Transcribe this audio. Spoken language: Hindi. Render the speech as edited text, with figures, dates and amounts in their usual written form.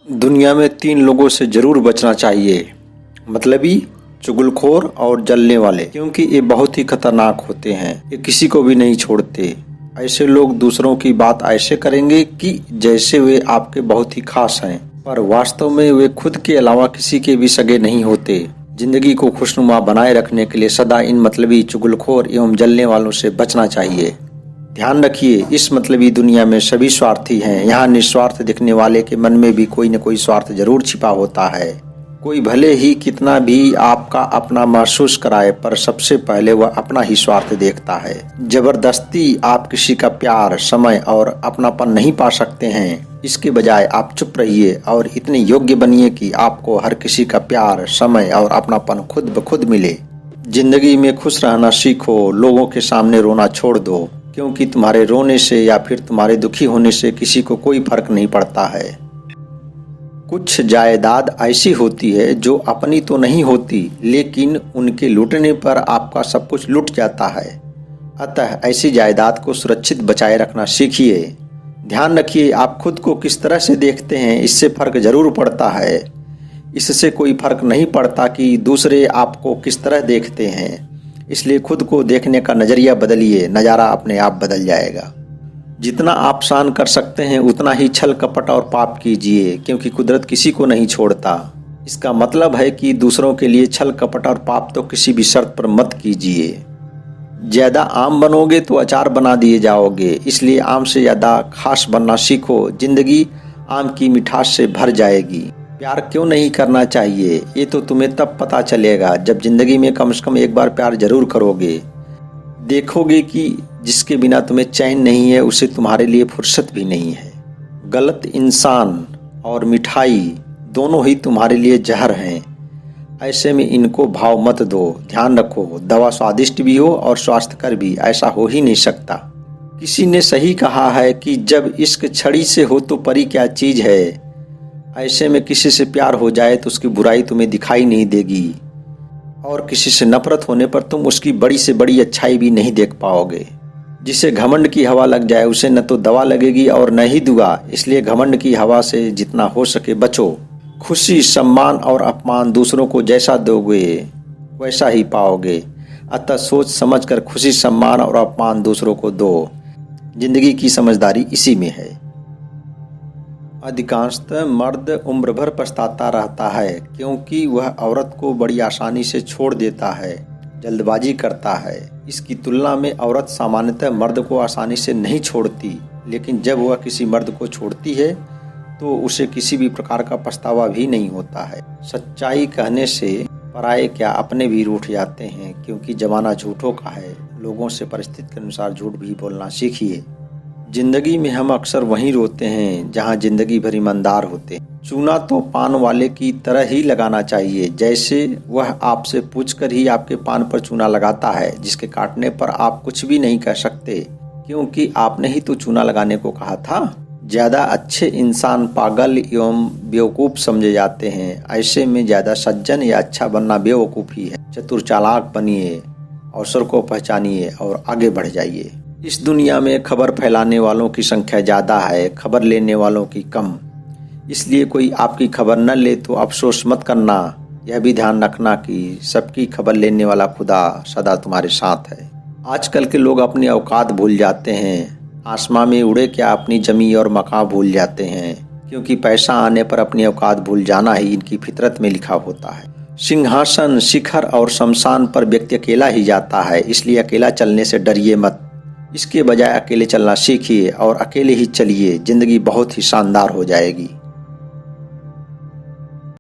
दुनिया में 3 लोगों से जरूर बचना चाहिए, मतलबी, चुगलखोर और जलने वाले, क्योंकि ये बहुत ही खतरनाक होते हैं। ये किसी को भी नहीं छोड़ते। ऐसे लोग दूसरों की बात ऐसे करेंगे कि जैसे वे आपके बहुत ही खास हैं, पर वास्तव में वे खुद के अलावा किसी के भी सगे नहीं होते। जिंदगी को खुशनुमा बनाए रखने के लिए सदा इन मतलबी, चुगलखोर एवं जलने वालों से बचना चाहिए। ध्यान रखिए, इस मतलबी दुनिया में सभी स्वार्थी हैं। यहाँ निस्वार्थ दिखने वाले के मन में भी कोई न कोई स्वार्थ जरूर छिपा होता है। कोई भले ही कितना भी आपका अपना महसूस कराए, पर सबसे पहले वह अपना ही स्वार्थ देखता है। जबरदस्ती आप किसी का प्यार, समय और अपनापन नहीं पा सकते हैं। इसके बजाय आप चुप रहिए और इतने योग्य बनिए कि आपको हर किसी का प्यार, समय और अपनापन खुद ब खुद मिले। जिंदगी में खुश रहना सीखो। लोगों के सामने रोना छोड़ दो, क्योंकि तुम्हारे रोने से या फिर तुम्हारे दुखी होने से किसी को कोई फर्क नहीं पड़ता है। कुछ जायदाद ऐसी होती है जो अपनी तो नहीं होती, लेकिन उनके लूटने पर आपका सब कुछ लूट जाता है। अतः ऐसी जायदाद को सुरक्षित बचाए रखना सीखिए। ध्यान रखिए, आप खुद को किस तरह से देखते हैं, इससे फर्क जरूर पड़ता है। इससे कोई फर्क नहीं पड़ता कि दूसरे आपको किस तरह देखते हैं। इसलिए खुद को देखने का नजरिया बदलिए, नज़ारा अपने आप बदल जाएगा। जितना आप सहन कर सकते हैं उतना ही छल, कपट और पाप कीजिए, क्योंकि कुदरत किसी को नहीं छोड़ता। इसका मतलब है कि दूसरों के लिए छल, कपट और पाप तो किसी भी शर्त पर मत कीजिए। ज़्यादा आम बनोगे तो अचार बना दिए जाओगे, इसलिए आम से ज़्यादा खास बनना सीखो। जिंदगी आम की मिठास से भर जाएगी। प्यार क्यों नहीं करना चाहिए, ये तो तुम्हें तब पता चलेगा जब जिंदगी में कम से कम एक बार प्यार जरूर करोगे। देखोगे कि जिसके बिना तुम्हें चैन नहीं है, उसे तुम्हारे लिए फुर्सत भी नहीं है। गलत इंसान और मिठाई दोनों ही तुम्हारे लिए जहर हैं। ऐसे में इनको भाव मत दो। ध्यान रखो, दवा स्वादिष्ट भी हो और स्वास्थ्यकर भी, ऐसा हो ही नहीं सकता। किसी ने सही कहा है कि जब इश्क छड़ी से हो तो परी क्या चीज है। ऐसे में किसी से प्यार हो जाए तो उसकी बुराई तुम्हें दिखाई नहीं देगी, और किसी से नफरत होने पर तुम उसकी बड़ी से बड़ी अच्छाई भी नहीं देख पाओगे। जिसे घमंड की हवा लग जाए उसे न तो दवा लगेगी और न ही दुआ। इसलिए घमंड की हवा से जितना हो सके बचो। खुशी, सम्मान और अपमान दूसरों को जैसा दोगे वैसा ही पाओगे। अतः सोच समझ कर खुशी, सम्मान और अपमान दूसरों को दो। जिंदगी की समझदारी इसी में है। अधिकांशतः मर्द उम्र भर पछताता रहता है, क्योंकि वह औरत को बड़ी आसानी से छोड़ देता है, जल्दबाजी करता है। इसकी तुलना में औरत सामान्यतः मर्द को आसानी से नहीं छोड़ती, लेकिन जब वह किसी मर्द को छोड़ती है तो उसे किसी भी प्रकार का पछतावा भी नहीं होता है। सच्चाई कहने से पराये क्या अपने भी रूठ जाते हैं, क्योंकि जमाना झूठों का है। लोगों से परिस्थिति के अनुसार झूठ भी बोलना सीखिए। जिंदगी में हम अक्सर वहीं रोते हैं जहां जिंदगी भर ईमानदार होते हैं। चूना तो पान वाले की तरह ही लगाना चाहिए, जैसे वह आपसे पूछकर ही आपके पान पर चूना लगाता है, जिसके काटने पर आप कुछ भी नहीं कह सकते, क्योंकि आपने ही तो चूना लगाने को कहा था। ज्यादा अच्छे इंसान पागल एवं बेवकूफ समझे जाते हैं। ऐसे में ज्यादा सज्जन या अच्छा बनना बेवकूफ़ी है। चतुर चालाक बनिए, अवसर को पहचानिए और आगे बढ़ जाइए। इस दुनिया में खबर फैलाने वालों की संख्या ज़्यादा है, खबर लेने वालों की कम। इसलिए कोई आपकी खबर न ले तो अफसोस मत करना। यह भी ध्यान रखना कि सबकी खबर लेने वाला खुदा सदा तुम्हारे साथ है। आजकल के लोग अपनी औकात भूल जाते हैं। आसमां में उड़े क्या अपनी जमी और मकान भूल जाते हैं, क्योंकि पैसा आने पर अपनी औकात भूल जाना ही इनकी फितरत में लिखा होता है। सिंहासन, शिखर और शमशान पर व्यक्ति अकेला ही जाता है, इसलिए अकेला चलने से डरिए मत। इसके बजाय अकेले चलना सीखिए और अकेले ही चलिए। जिंदगी बहुत ही शानदार हो जाएगी।